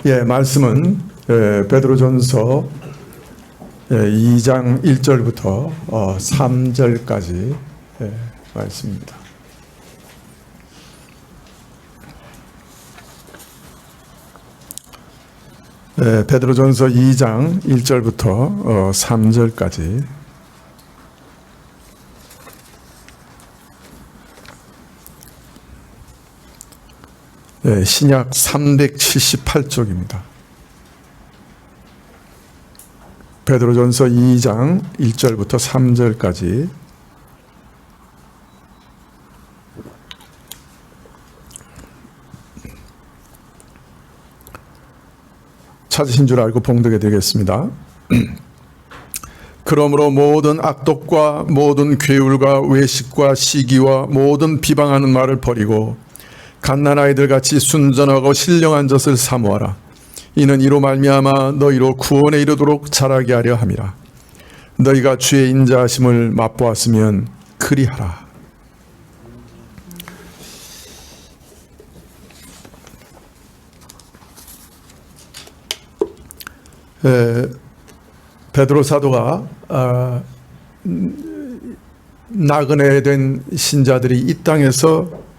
말씀은 베드로전서 2장 1절부터 3절까지 말씀입니다. 베드로전서 2장 1절부터 3절까지 신약 378쪽입니다. 베드로전서 2장 1절부터 3절까지 찾으신 줄 알고 봉독해 드리겠습니다. 그러므로 모든 악독과 모든 괴울과 외식과 시기와 모든 비방하는 말을 버리고 갓난아이들 같이 순전하고 신령한 젖을 사모하라. 이는 이로 말미암아 너희로 구원에 이르도록 자라게 하려 함이라. 너희가 주의 인자하심을 맛보았으면 그리하라. 베드로 사도가 나그네 된 신자들이 이 땅에서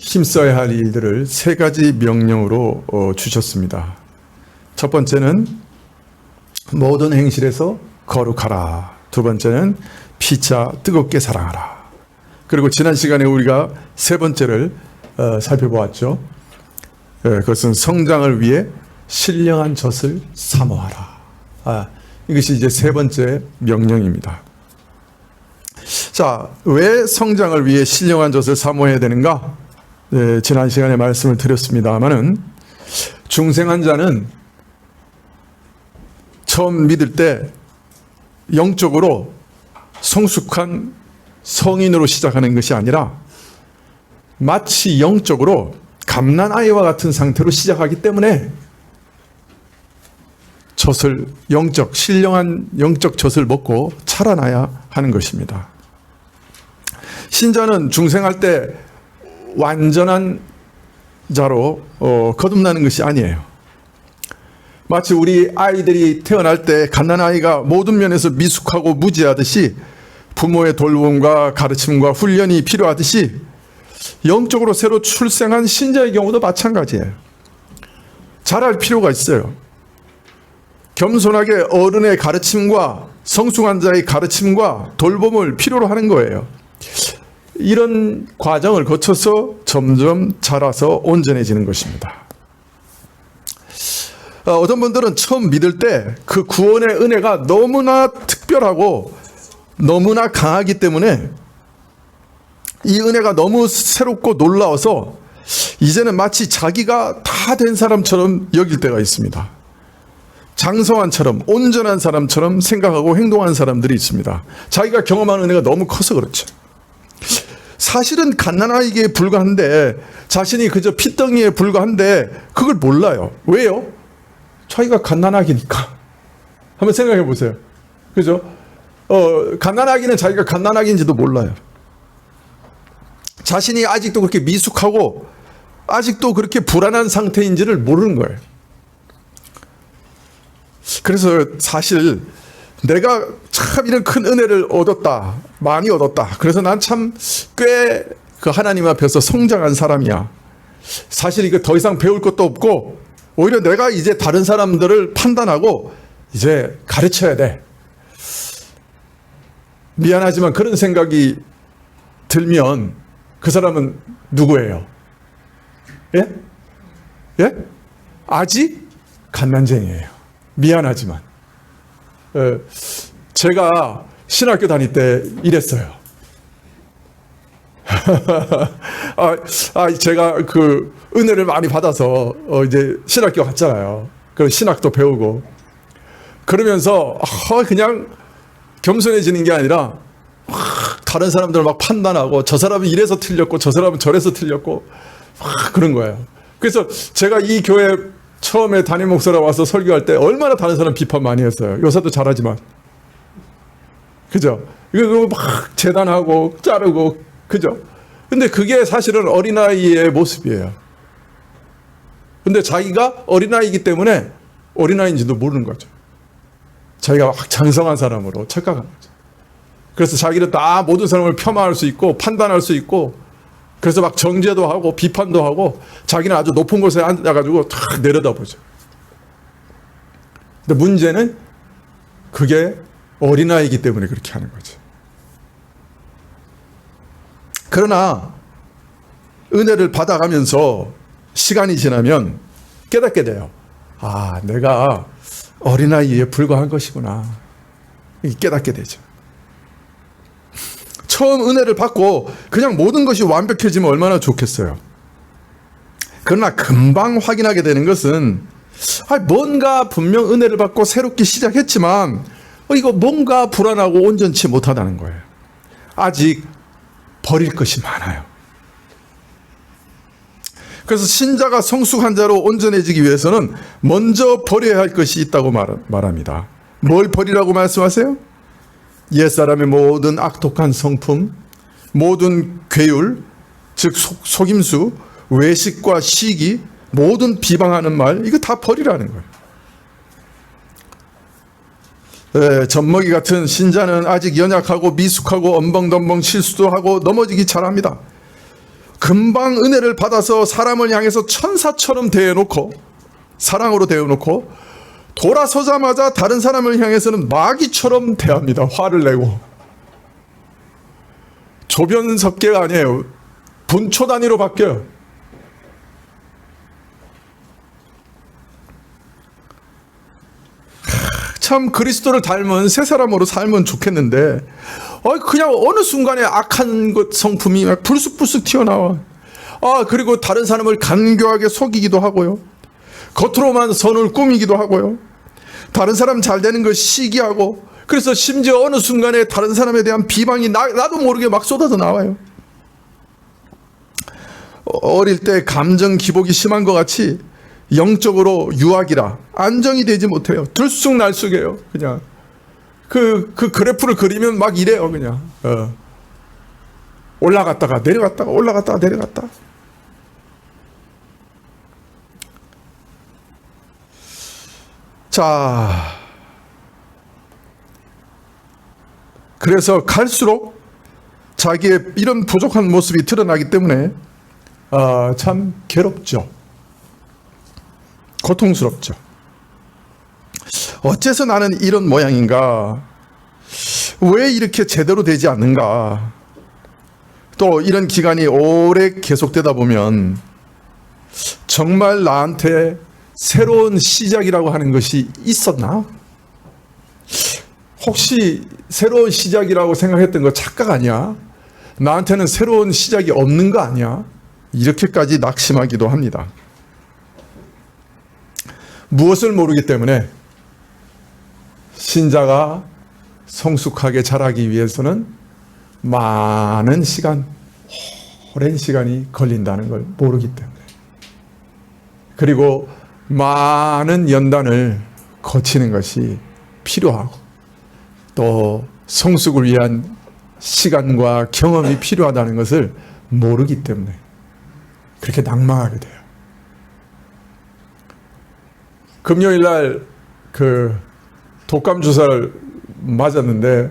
힘써야 할 일들을 세 가지 명령으로 주셨습니다. 첫 번째는 모든 행실에서 거룩하라. 두 번째는 피차 뜨겁게 사랑하라. 그리고 지난 시간에 우리가 세 번째를 살펴보았죠. 그것은 성장을 위해 신령한 젖을 사모하라. 이것이 이제 세 번째 명령입니다. 자, 왜 성장을 위해 신령한 젖을 사모해야 되는가? 지난 시간에 말씀을 드렸습니다마는 중생한 자는 처음 믿을 때 영적으로 성숙한 성인으로 시작하는 것이 아니라 마치 영적으로 갓난아이와 같은 상태로 시작하기 때문에 젖을 신령한 영적 젖을 먹고 자라나야 하는 것입니다. 신자는 중생할 때 완전한 자로 거듭나는 것이 아니에요. 마치 우리 아이들이 태어날 때 갓난아이가 모든 면에서 미숙하고 무지하듯이 부모의 돌봄과 가르침과 훈련이 필요하듯이 영적으로 새로 출생한 신자의 경우도 마찬가지예요. 자랄 필요가 있어요. 겸손하게 어른의 가르침과 성숙한 자의 가르침과 돌봄을 필요로 하는 거예요. 이런 과정을 거쳐서 점점 자라서 온전해지는 것입니다. 어떤 분들은 처음 믿을 때 그 구원의 은혜가 너무나 특별하고 너무나 강하기 때문에 이 은혜가 너무 새롭고 놀라워서 이제는 마치 자기가 다 된 사람처럼 여길 때가 있습니다. 장성한처럼 온전한 사람처럼 생각하고 행동하는 사람들이 있습니다. 자기가 경험한 은혜가 너무 커서 그렇죠. 사실은 갓난아이에게 불과한데 자신이 그저 핏덩이에 불과한데 그걸 몰라요. 왜요? 자기가 갓난아기니까. 한번 생각해 보세요. 그죠? 갓난아기는 자기가 갓난아기인지도 몰라요. 자신이 아직도 그렇게 미숙하고 아직도 그렇게 불안한 상태인지를 모르는 거예요. 그래서 사실 내가 참 이런 큰 은혜를 얻었다. 많이 얻었다. 그래서 난 참 꽤 그 하나님 앞에서 성장한 사람이야. 사실 이거 더 이상 배울 것도 없고 오히려 내가 이제 다른 사람들을 판단하고 이제 가르쳐야 돼. 미안하지만 그런 생각이 들면 그 사람은 누구예요? 예? 예? 아직 갓난쟁이에요. 미안하지만. 제가 신학교 다닐 때 이랬어요. 제가 그 은혜를 많이 받아서 이제 신학교 갔잖아요. 그 신학도 배우고 그러면서 그냥 겸손해지는 게 아니라 다른 사람들을 막 판단하고 저 사람은 이래서 틀렸고 저 사람은 저래서 틀렸고 그런 거예요. 그래서 제가 이 교회 처음에 담임 목사라 와서 설교할 때 얼마나 다른 사람 비판 많이 했어요. 요사도 잘하지만. 그죠? 이거 막 재단하고 자르고 그죠? 근데 그게 사실은 어린아이의 모습이에요. 근데 자기가 어린아이이기 때문에 어린아이인지도 모르는 거죠. 자기가 막 장성한 사람으로 착각한 거죠. 그래서 자기는 다 모든 사람을 폄하할 수 있고 판단할 수 있고, 그래서 막 정죄도 하고 비판도 하고, 자기는 아주 높은 곳에 앉아가지고 탁 내려다보죠. 근데 문제는 그게 어린아이이기 때문에 그렇게 하는 거죠. 그러나 은혜를 받아가면서 시간이 지나면 깨닫게 돼요. 아, 내가 어린아이에 불과한 것이구나. 깨닫게 되죠. 처음 은혜를 받고 그냥 모든 것이 완벽해지면 얼마나 좋겠어요. 그러나 금방 확인하게 되는 것은 뭔가 분명 은혜를 받고 새롭게 시작했지만 이거 뭔가 불안하고 온전치 못하다는 거예요. 아직 버릴 것이 많아요. 그래서 신자가 성숙한 자로 온전해지기 위해서는 먼저 버려야 할 것이 있다고 말합니다. 뭘 버리라고 말씀하세요? 옛사람의 모든 악독한 성품, 모든 괴율, 즉 속임수, 외식과 시기, 모든 비방하는 말, 이거 다 버리라는 거예요. 젖먹이 같은 신자는 아직 연약하고 미숙하고 엄벙덤벙 실수도 하고 넘어지기 잘합니다. 금방 은혜를 받아서 사람을 향해서 천사처럼 대해놓고, 사랑으로 대해놓고, 돌아서자마자 다른 사람을 향해서는 마귀처럼 대합니다. 화를 내고. 조변석계가 아니에요. 분초 단위로 바뀌어요. 참 그리스도를 닮은 새 사람으로 살면 좋겠는데 그냥 어느 순간에 악한 것 성품이 막 불쑥불쑥 튀어나와. 그리고 다른 사람을 간교하게 속이기도 하고요. 겉으로만 선을 꾸미기도 하고요. 다른 사람 잘 되는 걸 시기하고, 그래서 심지어 어느 순간에 다른 사람에 대한 비방이 나도 모르게 막 쏟아져 나와요. 어릴 때 감정 기복이 심한 것 같이 영적으로 유학이라 안정이 되지 못해요. 들쑥날쑥해요. 그냥 그 그래프를 그리면 막 이래요. 그냥 올라갔다가 내려갔다가 올라갔다가 내려갔다. 자, 그래서 갈수록 자기의 이런 부족한 모습이 드러나기 때문에 참 괴롭죠. 고통스럽죠. 어째서 나는 이런 모양인가? 왜 이렇게 제대로 되지 않는가? 또 이런 기간이 오래 계속되다 보면 정말 나한테 새로운 시작이라고 하는 것이 있었나? 혹시 새로운 시작이라고 생각했던 거 착각 아니야? 나한테는 새로운 시작이 없는 거 아니야? 이렇게까지 낙심하기도 합니다. 무엇을 모르기 때문에 신자가 성숙하게 자라기 위해서는 많은 시간, 오랜 시간이 걸린다는 걸 모르기 때문에, 그리고 많은 연단을 거치는 것이 필요하고 또 성숙을 위한 시간과 경험이 필요하다는 것을 모르기 때문에 그렇게 낙망하게 돼요. 금요일 날 그 독감 주사를 맞았는데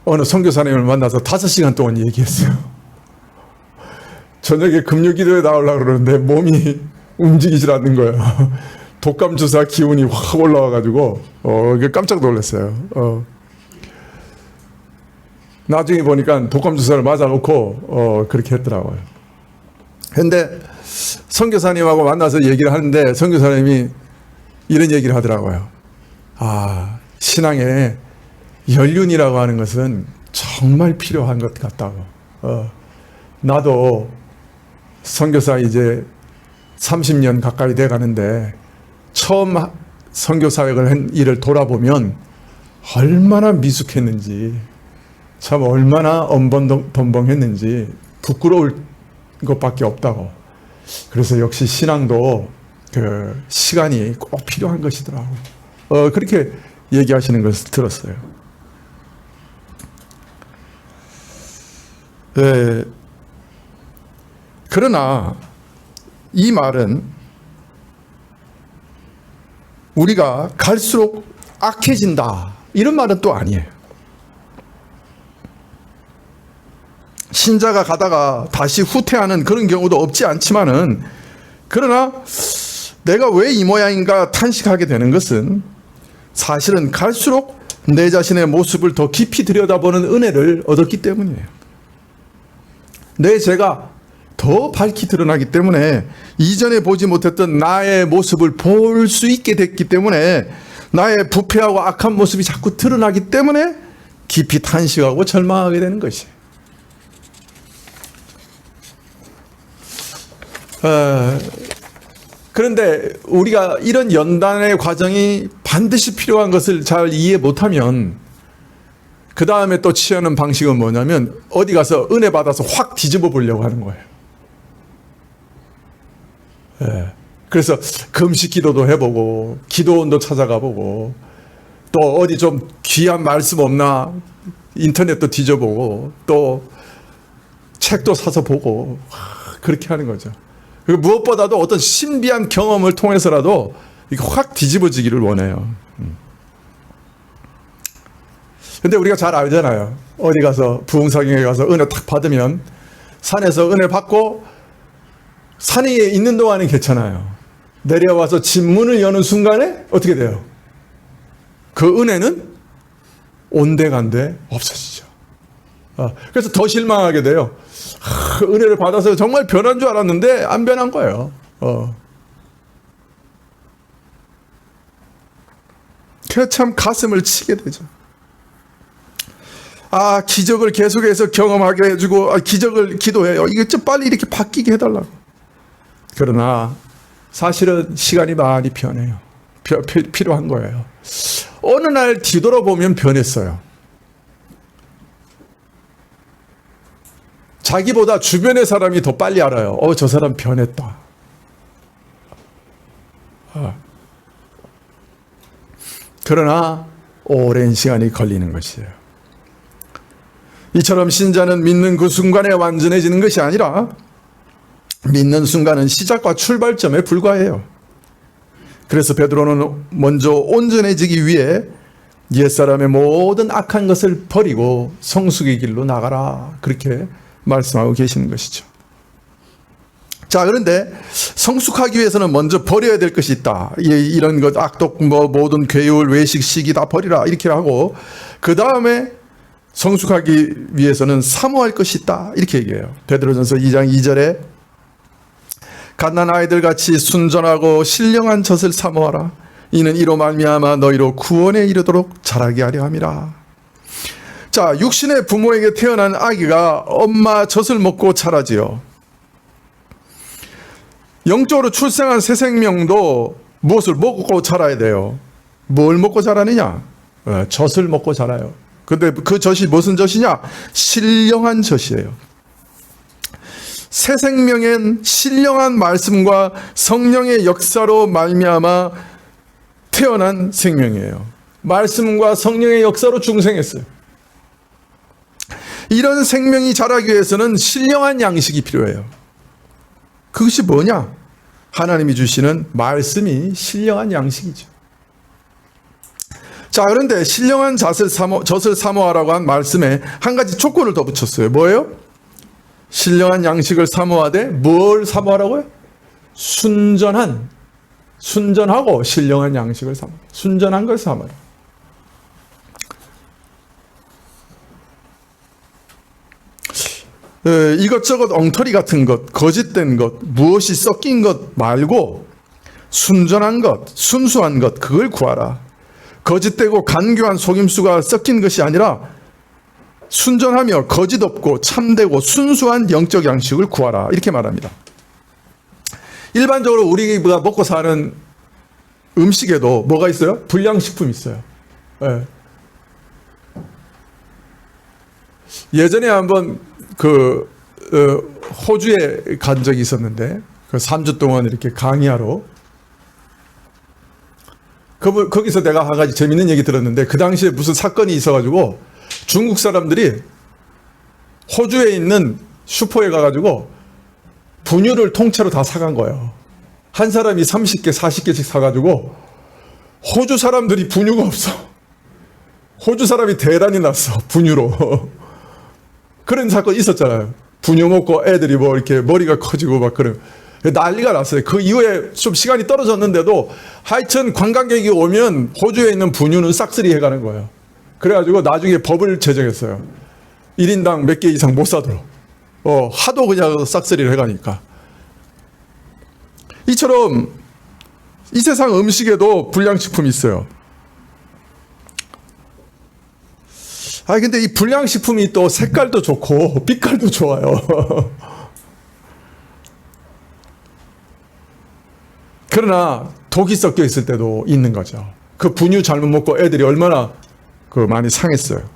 어느 선교사님을 만나서 5시간 동안 얘기했어요. 저녁에 금요기도에 나오려고 그러는데 몸이 움직이질 않는 거예요. 독감 주사 기운이 확 올라와가지고 깜짝 놀랐어요. 나중에 보니까 독감 주사를 맞아놓고 그렇게 했더라고요. 근데 선교사님하고 만나서 얘기를 하는데 선교사님이 이런 얘기를 하더라고요. 신앙에 연륜이라고 하는 것은 정말 필요한 것 같다고. 나도 선교사 이제 30년 가까이 돼 가는데 처음 선교 사역을 한 일을 돌아보면 얼마나 미숙했는지, 참 얼마나 엄번덤벙했는지 부끄러울 것밖에 없다고. 그래서 역시 신앙도 그 시간이 꼭 필요한 것이더라고. 그렇게 얘기하시는 것을 들었어요. 그러나 이 말은 우리가 갈수록 악해진다 이런 말은 또 아니에요. 신자가 가다가 다시 후퇴하는 그런 경우도 없지 않지만은, 그러나 내가 왜 이 모양인가 탄식하게 되는 것은 사실은 갈수록 내 자신의 모습을 더 깊이 들여다보는 은혜를 얻었기 때문이에요. 내 죄가 더 밝히 드러나기 때문에 이전에 보지 못했던 나의 모습을 볼 수 있게 됐기 때문에, 나의 부패하고 악한 모습이 자꾸 드러나기 때문에 깊이 탄식하고 절망하게 되는 것이에요. 그런데 우리가 이런 연단의 과정이 반드시 필요한 것을 잘 이해 못하면 그 다음에 또 취하는 방식은 뭐냐면 어디 가서 은혜 받아서 확 뒤집어 보려고 하는 거예요. 그래서 금식 기도도 해보고 기도원도 찾아가 보고 또 어디 좀 귀한 말씀 없나 인터넷도 뒤져보고 또 책도 사서 보고 그렇게 하는 거죠. 그리고 무엇보다도 어떤 신비한 경험을 통해서라도 이거 확 뒤집어지기를 원해요. 근데 우리가 잘 알잖아요. 어디 가서 부흥사경에 가서 은혜 탁 받으면 산에서 은혜 받고 산 위에 있는 동안은 괜찮아요. 내려와서 집 문을 여는 순간에 어떻게 돼요? 그 은혜는 온데간데 없어지죠. 그래서 더 실망하게 돼요. 은혜를 받아서 정말 변한 줄 알았는데 안 변한 거예요. 그래서 참 가슴을 치게 되죠. 기적을 계속해서 경험하게 해주고, 기적을 기도해요. 이게 좀 빨리 이렇게 바뀌게 해달라고. 그러나 사실은 시간이 많이 필요한 거예요. 어느 날 뒤돌아보면 변했어요. 자기보다 주변의 사람이 더 빨리 알아요. 저 사람 변했다. 그러나 오랜 시간이 걸리는 것이에요. 이처럼 신자는 믿는 그 순간에 완전해지는 것이 아니라 믿는 순간은 시작과 출발점에 불과해요. 그래서 베드로는 먼저 온전해지기 위해 옛사람의 모든 악한 것을 버리고 성숙의 길로 나가라, 그렇게 말씀하고 계시는 것이죠. 자, 그런데 성숙하기 위해서는 먼저 버려야 될 것이 있다. 이런 것, 악독, 모든 괴율, 외식, 시기 다 버리라, 이렇게 하고 그 다음에 성숙하기 위해서는 사모할 것이 있다, 이렇게 얘기해요. 베드로전서 2장 2절에 갓난 아이들 같이 순전하고 신령한 젖을 사모하라. 이는 이로 말미암아 너희로 구원에 이르도록 자라게 하려 함이라. 자, 육신의 부모에게 태어난 아기가 엄마 젖을 먹고 자라지요. 영적으로 출생한 새 생명도 무엇을 먹고 자라야 돼요? 뭘 먹고 자라느냐? 젖을 먹고 자라요. 근데 그 젖이 무슨 젖이냐? 신령한 젖이에요. 새 생명엔 신령한 말씀과 성령의 역사로 말미암아 태어난 생명이에요. 말씀과 성령의 역사로 중생했어요. 이런 생명이 자라기 위해서는 신령한 양식이 필요해요. 그것이 뭐냐? 하나님이 주시는 말씀이 신령한 양식이죠. 자, 그런데 신령한 젖을 사모하라고 한 말씀에 한 가지 조건을 더 붙였어요. 뭐예요? 신령한 양식을 사모하되 뭘 사모하라고요? 순전하고 신령한 양식을 사모하라. 순전한 걸 사모하라. 이것저것 엉터리 같은 것, 거짓된 것, 무엇이 섞인 것 말고 순전한 것, 순수한 것, 그걸 구하라. 거짓되고 간교한 속임수가 섞인 것이 아니라 순전하며 거짓 없고 참되고 순수한 영적 양식을 구하라, 이렇게 말합니다. 일반적으로 우리가 먹고 사는 음식에도 뭐가 있어요? 불량식품이 있어요. 예전에 한번 호주에 간 적이 있었는데, 3주 동안 이렇게 강의하러, 거기서 내가 한 가지 재밌는 얘기 들었는데, 그 당시에 무슨 사건이 있어가지고 중국 사람들이 호주에 있는 슈퍼에 가가지고 분유를 통째로 다 사간 거예요. 한 사람이 30개, 40개씩 사가지고 호주 사람들이 분유가 없어. 호주 사람이 대란이 났어. 분유로. 그런 사건 있었잖아요. 분유 먹고 애들이 뭐 이렇게 머리가 커지고 막 그런 난리가 났어요. 그 이후에 좀 시간이 떨어졌는데도 하여튼 관광객이 오면 호주에 있는 분유는 싹쓸이 해가는 거예요. 그래가지고 나중에 법을 제정했어요. 1인당 몇 개 이상 못 사도록. 하도 그냥 싹쓸이를 해가니까. 이처럼 이 세상 음식에도 불량식품이 있어요. 근데 이 불량식품이 또 색깔도 좋고 빛깔도 좋아요. 그러나 독이 섞여 있을 때도 있는 거죠. 그 분유 잘못 먹고 애들이 얼마나 많이 상했어요.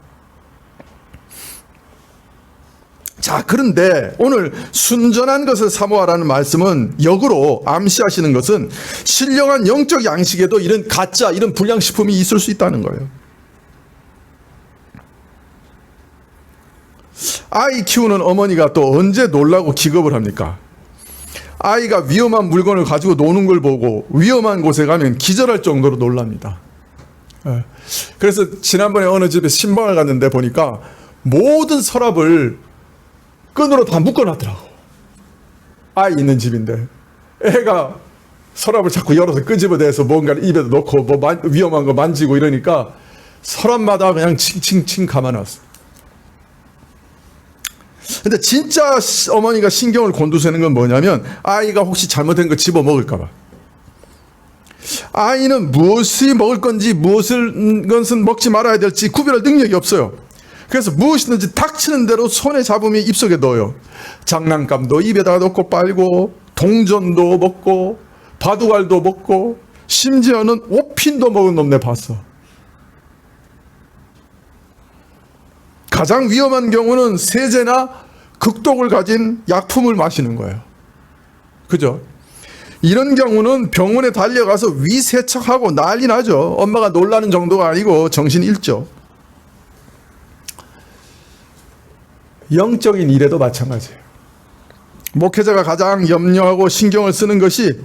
자, 그런데 오늘 순전한 것을 사모하라는 말씀은 역으로 암시하시는 것은 신령한 영적 양식에도 이런 가짜, 이런 불량식품이 있을 수 있다는 거예요. 아이 키우는 어머니가 또 언제 놀라고 기겁을 합니까? 아이가 위험한 물건을 가지고 노는 걸 보고 위험한 곳에 가면 기절할 정도로 놀랍니다. 그래서 지난번에 어느 집에 신방을 갔는데 보니까 모든 서랍을 끈으로 다 묶어놨더라고. 아이 있는 집인데 애가 서랍을 자꾸 열어서 끄집어내서 뭔가를 입에다 넣고 뭐 위험한 거 만지고 이러니까 서랍마다 그냥 칭칭칭 감아놨어. 근데 진짜 어머니가 신경을 곤두세는 건 뭐냐면 아이가 혹시 잘못된 거 집어 먹을까 봐. 아이는 무엇이 먹을 건지 무엇을 먹지 말아야 될지 구별할 능력이 없어요. 그래서 무엇이든지 닥치는 대로 손에 잡으면 입속에 넣어요. 장난감도 입에다가 넣고 빨고 동전도 먹고 바둑알도 먹고 심지어는 옷핀도 먹은 놈네 봤어. 가장 위험한 경우는 세제나 극독을 가진 약품을 마시는 거예요. 그죠? 이런 경우는 병원에 달려가서 위세척하고 난리 나죠. 엄마가 놀라는 정도가 아니고 정신이 잃죠. 영적인 일에도 마찬가지예요. 목회자가 가장 염려하고 신경을 쓰는 것이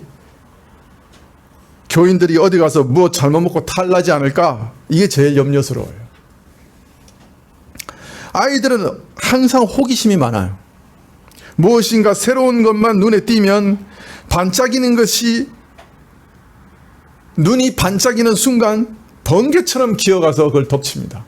교인들이 어디 가서 무엇 잘못 먹고 탈나지 않을까? 이게 제일 염려스러워요. 아이들은 항상 호기심이 많아요. 무엇인가 새로운 것만 눈에 띄면 반짝이는 것이 눈이 반짝이는 순간 번개처럼 기어가서 그걸 덮칩니다.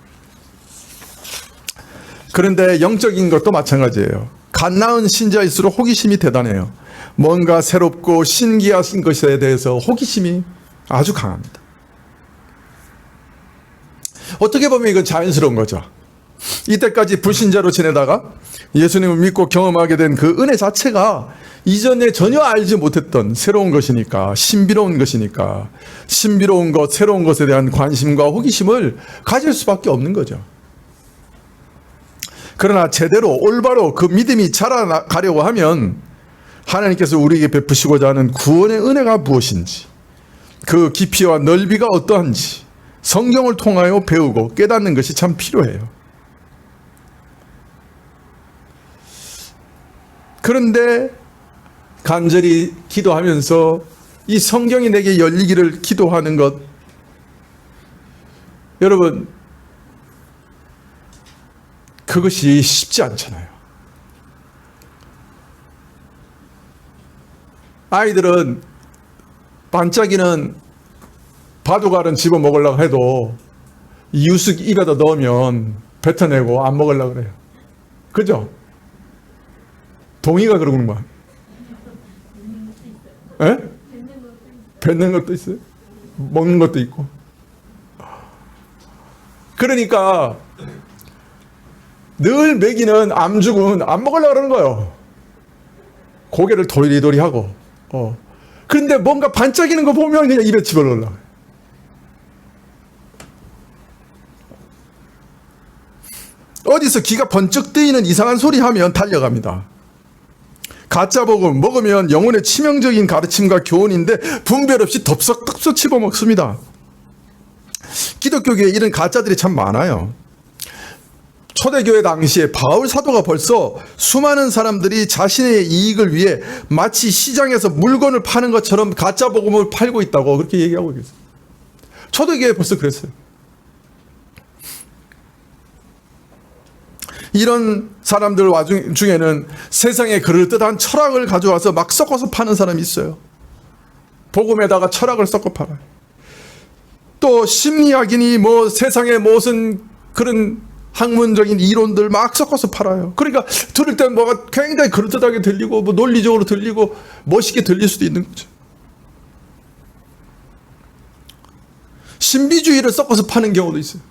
그런데 영적인 것도 마찬가지예요. 갓 낳은 신자일수록 호기심이 대단해요. 뭔가 새롭고 신기한 것에 대해서 호기심이 아주 강합니다. 어떻게 보면 이건 자연스러운 거죠. 이때까지 불신자로 지내다가 예수님을 믿고 경험하게 된 그 은혜 자체가 이전에 전혀 알지 못했던 새로운 것이니까, 신비로운 것이니까, 신비로운 것, 새로운 것에 대한 관심과 호기심을 가질 수밖에 없는 거죠. 그러나 제대로 올바로 그 믿음이 자라가려고 하면 하나님께서 우리에게 베푸시고자 하는 구원의 은혜가 무엇인지, 그 깊이와 넓이가 어떠한지 성경을 통하여 배우고 깨닫는 것이 참 필요해요. 그런데 간절히 기도하면서 이 성경이 내게 열리기를 기도하는 것, 여러분, 그것이 쉽지 않잖아요. 아이들은 반짝이는 바둑알은 집어 먹으려고 해도 이유식 입에다 넣으면 뱉어내고 안 먹으려고 그래요. 그죠? 동의가 그러구만. 에? 뱉는 것도 있어요. 먹는 것도 있고. 그러니까 늘 먹이는 암죽은 안 먹으려고 그러는 거예요. 고개를 도리도리 하고. 그런데 뭔가 반짝이는 거 보면 그냥 입에 집어넣으려고. 어디서 귀가 번쩍 뜨이는 이상한 소리 하면 달려갑니다. 가짜 복음 먹으면 영혼의 치명적인 가르침과 교훈인데 분별 없이 덥석덥석 씹어먹습니다. 기독교계에 이런 가짜들이 참 많아요. 초대교회 당시에 바울 사도가 벌써 수많은 사람들이 자신의 이익을 위해 마치 시장에서 물건을 파는 것처럼 가짜 복음을 팔고 있다고 그렇게 얘기하고 계세요. 초대교회 벌써 그랬어요. 이런 사람들 중에는 세상에 그럴듯한 철학을 가져와서 막 섞어서 파는 사람이 있어요. 복음에다가 철학을 섞어 팔아요. 또 심리학이니 뭐 세상에 무슨 그런 학문적인 이론들 막 섞어서 팔아요. 그러니까 들을 때 뭐가 굉장히 그럴듯하게 들리고 뭐 논리적으로 들리고 멋있게 들릴 수도 있는 거죠. 신비주의를 섞어서 파는 경우도 있어요.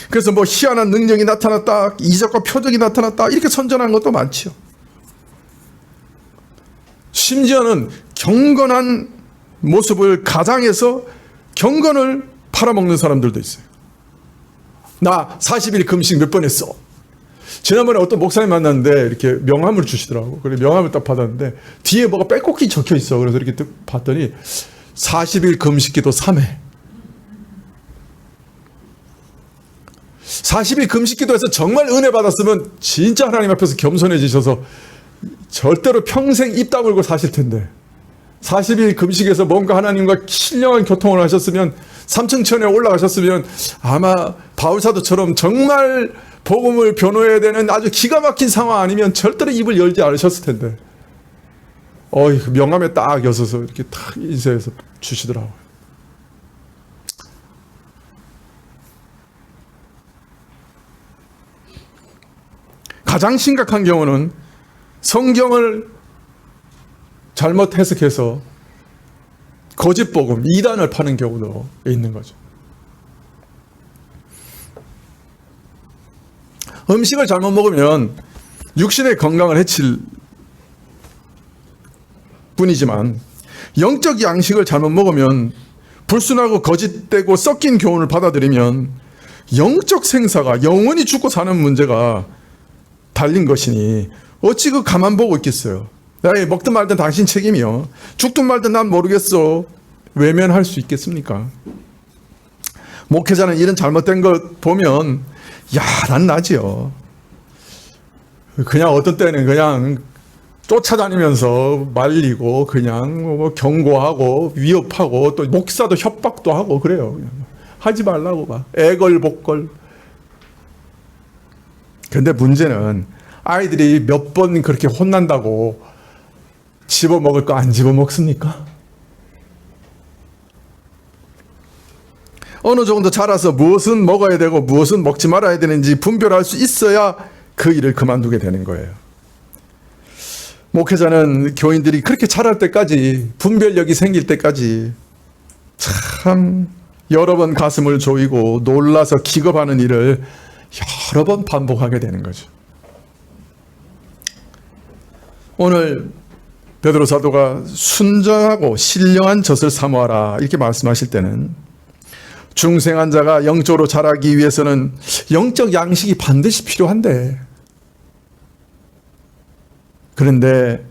그래서 뭐 희한한 능력이 나타났다, 이적과 표적이 나타났다 이렇게 선전하는 것도 많지요. 심지어는 경건한 모습을 가장해서 경건을 팔아먹는 사람들도 있어요. 나 40일 금식 몇 번 했어. 지난번에 어떤 목사님 만났는데 이렇게 명함을 주시더라고. 그래 명함을 딱 받았는데 뒤에 뭐가 빼곡히 적혀 있어. 그래서 이렇게 딱 봤더니 40일 금식기도 3회. 40일 금식기도해서 정말 은혜 받았으면 진짜 하나님 앞에서 겸손해지셔서 절대로 평생 입 다물고 사실 텐데 40일 금식에서 뭔가 하나님과 신령한 교통을 하셨으면 삼층천에 올라가셨으면 아마 바울사도처럼 정말 복음을 변호해야 되는 아주 기가 막힌 상황 아니면 절대로 입을 열지 않으셨을 텐데 그 명함에 딱 여서서 이렇게 딱 인쇄해서 주시더라고요. 가장 심각한 경우는 성경을 잘못 해석해서 거짓 복음, 이단을 파는 경우도 있는 거죠. 음식을 잘못 먹으면 육신의 건강을 해칠 뿐이지만 영적 양식을 잘못 먹으면 불순하고 거짓되고 섞인 교훈을 받아들이면 영적 생사가 영원히 죽고 사는 문제가 달린 것이니 어찌 그 가만 보고 있겠어요. 먹든 말든 당신 책임이요. 죽든 말든 난 모르겠어. 외면할 수 있겠습니까? 목회자는 이런 잘못된 것 보면 난 나지요. 그냥 어떤 때는 그냥 쫓아다니면서 말리고 그냥 뭐 경고하고 위협하고 또 목사도 협박도 하고 그래요. 그냥 하지 말라고 막 애걸복걸. 근데 문제는 아이들이 몇 번 그렇게 혼난다고 집어먹을 거 안 집어먹습니까? 어느 정도 자라서 무엇은 먹어야 되고 무엇은 먹지 말아야 되는지 분별할 수 있어야 그 일을 그만두게 되는 거예요. 목회자는 교인들이 그렇게 자랄 때까지 분별력이 생길 때까지 참 여러 번 가슴을 조이고 놀라서 기겁하는 일을 여러 번 반복하게 되는 거죠. 오늘 베드로 사도가 순정하고 신령한 젖을 사모하라 이렇게 말씀하실 때는 중생한 자가 영적으로 자라기 위해서는 영적 양식이 반드시 필요한데 그런데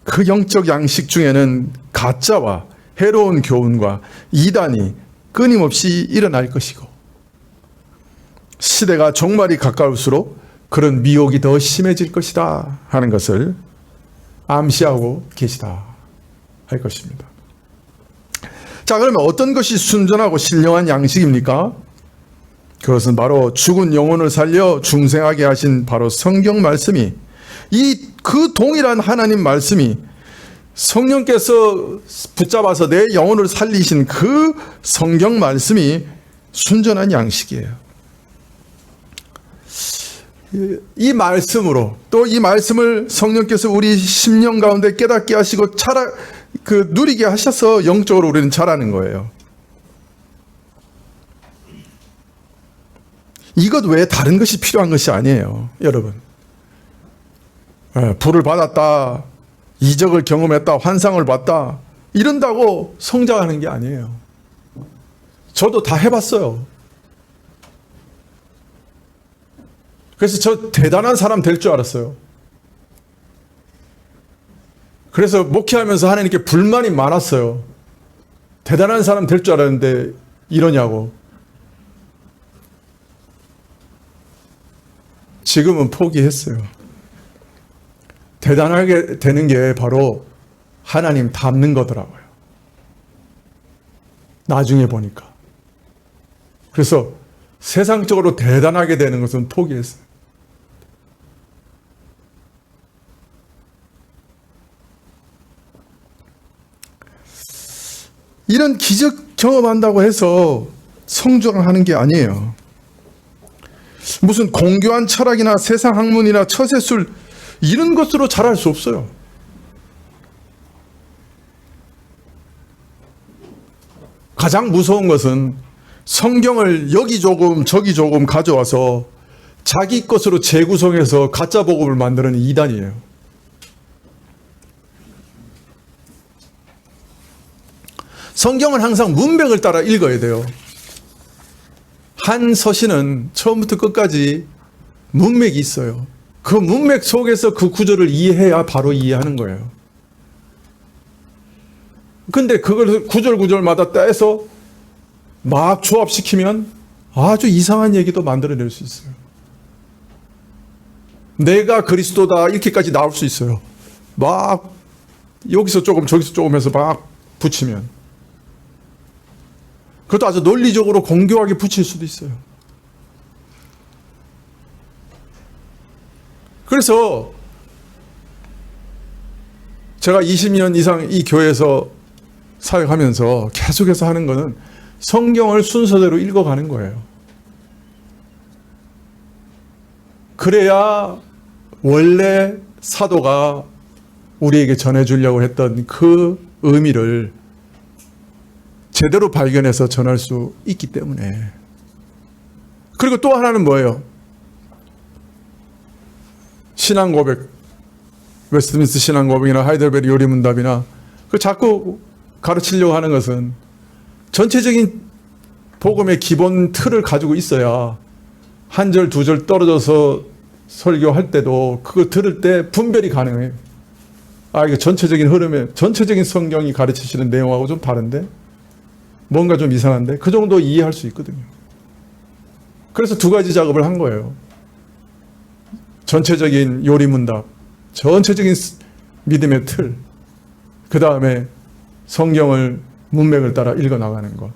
그 영적 양식 중에는 가짜와 해로운 교훈과 이단이 끊임없이 일어날 것이고 시대가 종말이 가까울수록 그런 미혹이 더 심해질 것이다 하는 것을 암시하고 계시다 할 것입니다. 자, 그러면 어떤 것이 순전하고 신령한 양식입니까? 그것은 바로 죽은 영혼을 살려 중생하게 하신 바로 성경 말씀이 그 동일한 하나님 말씀이 성령께서 붙잡아서 내 영혼을 살리신 그 성경 말씀이 순전한 양식이에요. 이 말씀으로 또 이 말씀을 성령께서 우리 심령 가운데 깨닫게 하시고 누리게 하셔서 영적으로 우리는 자라는 거예요. 이것 외에 다른 것이 필요한 것이 아니에요, 여러분. 불을 받았다, 이적을 경험했다, 환상을 봤다 이런다고 성장하는 게 아니에요. 저도 다 해봤어요. 그래서 저 대단한 사람 될 줄 알았어요. 그래서 목회하면서 하나님께 불만이 많았어요. 대단한 사람 될 줄 알았는데 이러냐고. 지금은 포기했어요. 대단하게 되는 게 바로 하나님 닮는 거더라고요. 나중에 보니까. 그래서 세상적으로 대단하게 되는 것은 포기했어요. 이런 기적 경험한다고 해서 성장하는 게 아니에요. 무슨 공교한 철학이나 세상 학문이나 처세술 이런 것으로 자랄 수 없어요. 가장 무서운 것은 성경을 여기 조금 저기 조금 가져와서 자기 것으로 재구성해서 가짜 복음을 만드는 이단이에요. 성경은 항상 문맥을 따라 읽어야 돼요. 한 서신은 처음부터 끝까지 문맥이 있어요. 그 문맥 속에서 그 구절을 이해해야 바로 이해하는 거예요. 근데 그걸 구절마다 떼서 막 조합시키면 아주 이상한 얘기도 만들어낼 수 있어요. 내가 그리스도다 이렇게까지 나올 수 있어요. 막 여기서 조금 저기서 조금 해서 막 붙이면. 그것도 아주 논리적으로 공교하게 붙일 수도 있어요. 그래서 제가 20년 이상 이 교회에서 사역하면서 계속해서 하는 거는 성경을 순서대로 읽어가는 거예요. 그래야 원래 사도가 우리에게 전해주려고 했던 그 의미를 제대로 발견해서 전할 수 있기 때문에. 그리고 또 하나는 뭐예요? 신앙고백, 웨스트민스터 신앙고백이나 하이델베르 요리문답이나 그 자꾸 가르치려고 하는 것은 전체적인 복음의 기본 틀을 가지고 있어야 한 절, 두 절 떨어져서 설교할 때도 그거 들을 때 분별이 가능해요. 아, 이게 전체적인 흐름에, 전체적인 성경이 가르치시는 내용하고 좀 다른데? 뭔가 좀 이상한데? 그 정도 이해할 수 있거든요. 그래서 두 가지 작업을 한 거예요. 전체적인 요리문답, 전체적인 믿음의 틀, 그 다음에 성경을 문맥을 따라 읽어나가는 것.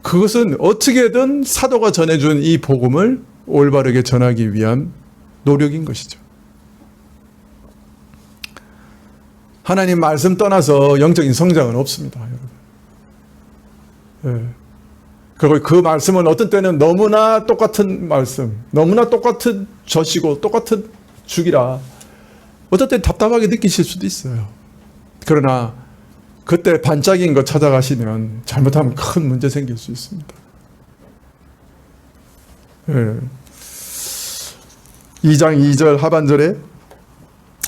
그것은 어떻게든 사도가 전해준 이 복음을 올바르게 전하기 위한 노력인 것이죠. 하나님 말씀 떠나서 영적인 성장은 없습니다, 여러분. 예. 그리고 그 말씀은 어떤 때는 너무나 똑같은 말씀, 너무나 똑같은 젖이고 똑같은 죽이라 어떤 때는 답답하게 느끼실 수도 있어요. 그러나 그때 반짝인 거 찾아가시면 잘못하면 큰 문제 생길 수 있습니다. 예. 2장 2절 하반절에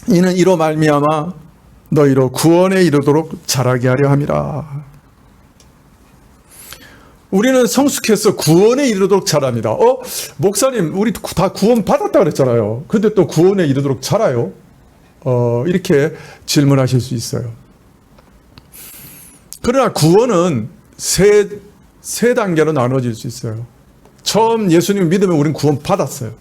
이는 이로 말미암아 너희로 구원에 이르도록 자라게 하려 함이라. 우리는 성숙해서 구원에 이르도록 자랍니다. 목사님, 우리 다 구원 받았다 그랬잖아요. 근데 또 구원에 이르도록 자라요? 이렇게 질문하실 수 있어요. 그러나 구원은 세 단계로 나눠질 수 있어요. 처음 예수님 믿으면 우리는 구원 받았어요.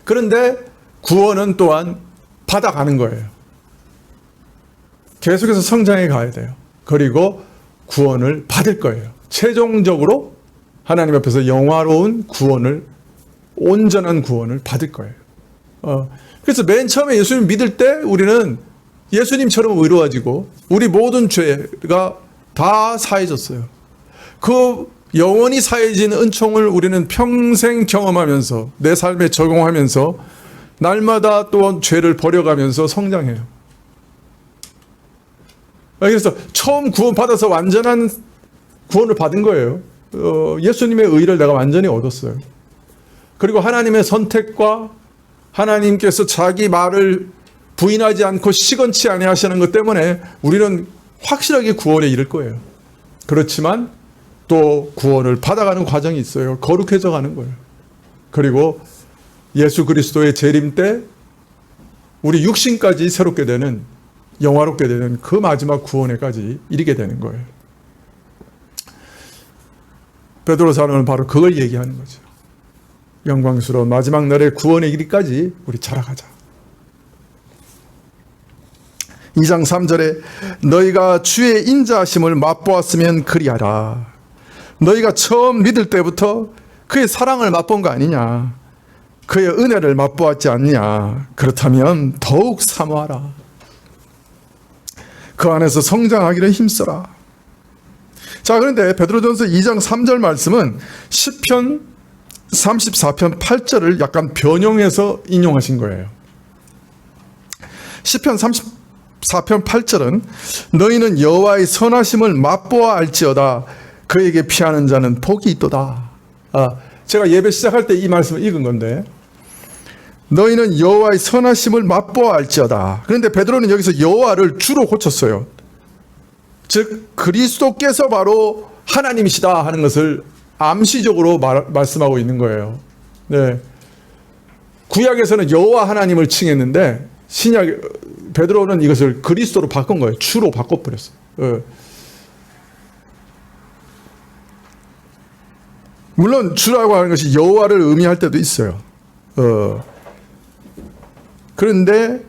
그런데 구원은 또한 받아가는 거예요. 계속해서 성장해 가야 돼요. 그리고 구원을 받을 거예요. 최종적으로 하나님 앞에서 영화로운 구원을, 온전한 구원을 받을 거예요. 그래서 맨 처음에 예수님 믿을 때 우리는 예수님처럼 의로워지고 우리 모든 죄가 다 사해졌어요. 그 영원히 사해진 은총을 우리는 평생 경험하면서 내 삶에 적용하면서 날마다 또 죄를 버려가면서 성장해요. 그래서 처음 구원받아서 완전한 구원을 받은 거예요. 예수님의 의를 내가 완전히 얻었어요. 그리고 하나님의 선택과 하나님께서 자기 말을 부인하지 않고 시건치 아니하시는 것 때문에 우리는 확실하게 구원에 이를 거예요. 그렇지만 또 구원을 받아가는 과정이 있어요. 거룩해져 가는 거예요. 그리고 예수 그리스도의 재림 때 우리 육신까지 새롭게 되는, 영화롭게 되는 그 마지막 구원에까지 이르게 되는 거예요. 베드로 사도는 바로 그걸 얘기하는 거죠. 영광스러운 마지막 날의 구원의 길이까지 우리 자라가자. 2장 3절에 너희가 주의 인자하심을 맛보았으면 그리하라. 너희가 처음 믿을 때부터 그의 사랑을 맛본 거 아니냐, 그의 은혜를 맛보았지 않냐. 그렇다면 더욱 사모하라. 그 안에서 성장하기를 힘써라. 자, 그런데 베드로전서 2장 3절 말씀은 시편 34편 8절을 약간 변형해서 인용하신 거예요. 시편 34편 8절은 너희는 여호와의 선하심을 맛보아 알지어다. 그에게 피하는 자는 복이 있도다. 제가 예배 시작할 때 이 말씀을 읽은 건데, 너희는 여호와의 선하심을 맛보아 알지어다. 그런데 베드로는 여기서 여호와를 주로 고쳤어요. 즉 그리스도께서 바로 하나님이시다 하는 것을 암시적으로 말씀하고 있는 거예요. 네. 구약에서는 여호와 하나님을 칭했는데 신약 베드로는 이것을 그리스도로 바꾼 거예요. 주로 바꿔버렸어요. 물론 주라고 하는 것이 여호와를 의미할 때도 있어요. 그런데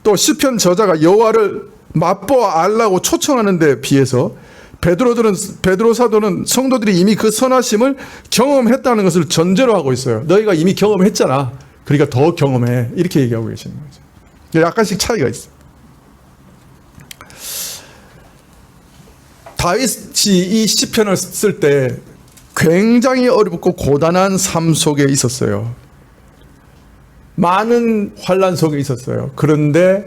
또 시편 저자가 여호와를 맛보아 알라고 초청하는 데 비해서 베드로 사도는 성도들이 이미 그 선하심을 경험했다는 것을 전제로 하고 있어요. 너희가 이미 경험했잖아, 그러니까 더 경험해, 이렇게 얘기하고 계시는 거죠. 약간씩 차이가 있어요. 다윗이 이 시편을 쓸 때 굉장히 어렵고 고단한 삶 속에 있었어요. 많은 환난 속에 있었어요. 그런데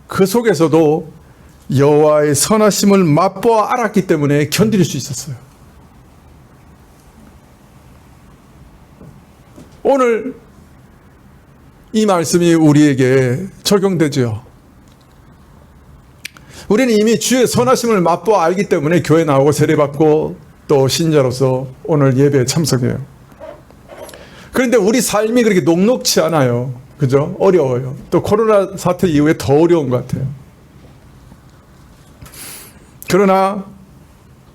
그 속에서도 여호와의 선하심을 맛보아 알았기 때문에 견딜 수 있었어요. 오늘 이 말씀이 우리에게 적용되죠. 우리는 이미 주의 선하심을 맛보아 알기 때문에 교회 나오고 세례받고 또 신자로서 오늘 예배에 참석해요. 그런데 우리 삶이 그렇게 녹록치 않아요. 그죠? 어려워요. 또 코로나 사태 이후에 더 어려운 것 같아요. 그러나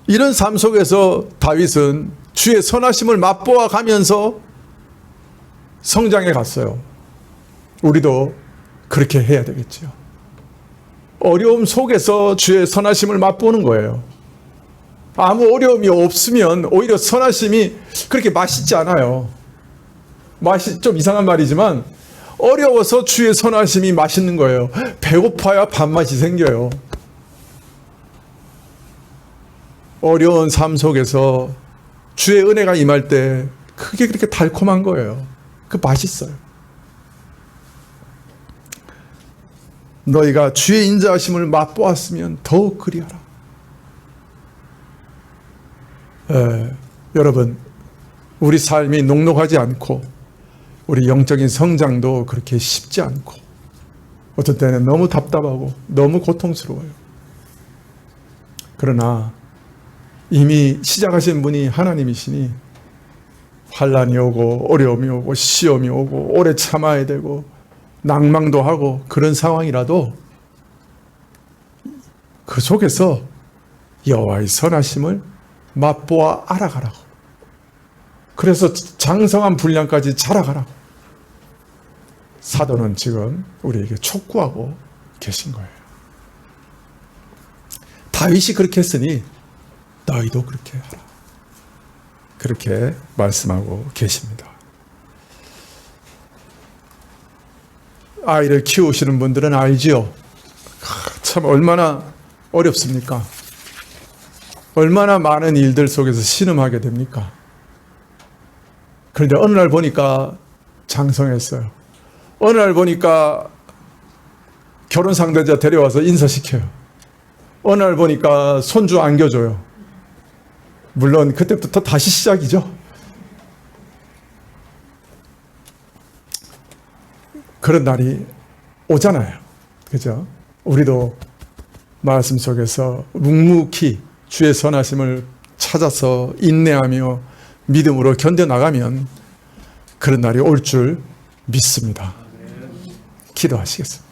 이런 삶 속에서 다윗은 주의 선하심을 맛보아 가면서 성장해 갔어요. 우리도 그렇게 해야 되겠죠. 어려움 속에서 주의 선하심을 맛보는 거예요. 아무 어려움이 없으면 오히려 선하심이 그렇게 맛있지 않아요. 맛이 좀 이상한 말이지만 어려워서 주의 선하심이 맛있는 거예요. 배고파야 밥맛이 생겨요. 어려운 삶 속에서 주의 은혜가 임할 때 그게 그렇게 달콤한 거예요. 그 맛있어요. 너희가 주의 인자하심을 맛보았으면 더욱 그리하라. 여러분, 우리 삶이 녹록하지 않고 우리 영적인 성장도 그렇게 쉽지 않고 어떤 때는 너무 답답하고 너무 고통스러워요. 그러나 이미 시작하신 분이 하나님이시니 환난이 오고 어려움이 오고 시험이 오고 오래 참아야 되고 낭망도 하고 그런 상황이라도 그 속에서 여호와의 선하심을 맛보아 알아가라고. 그래서 장성한 분량까지 자라가라고 사도는 지금 우리에게 촉구하고 계신 거예요. 다윗이 그렇게 했으니 너희도 그렇게 하라. 그렇게 말씀하고 계십니다. 아이를 키우시는 분들은 알지요. 참 얼마나 어렵습니까? 얼마나 많은 일들 속에서 신음하게 됩니까? 그런데 어느 날 보니까 장성했어요. 어느 날 보니까 결혼 상대자 데려와서 인사시켜요. 어느 날 보니까 손주 안겨줘요. 물론 그때부터 다시 시작이죠. 그런 날이 오잖아요. 그죠? 우리도 말씀 속에서 묵묵히 주의 선하심을 찾아서 인내하며 믿음으로 견뎌나가면 그런 날이 올 줄 믿습니다. 기도하시겠습니다.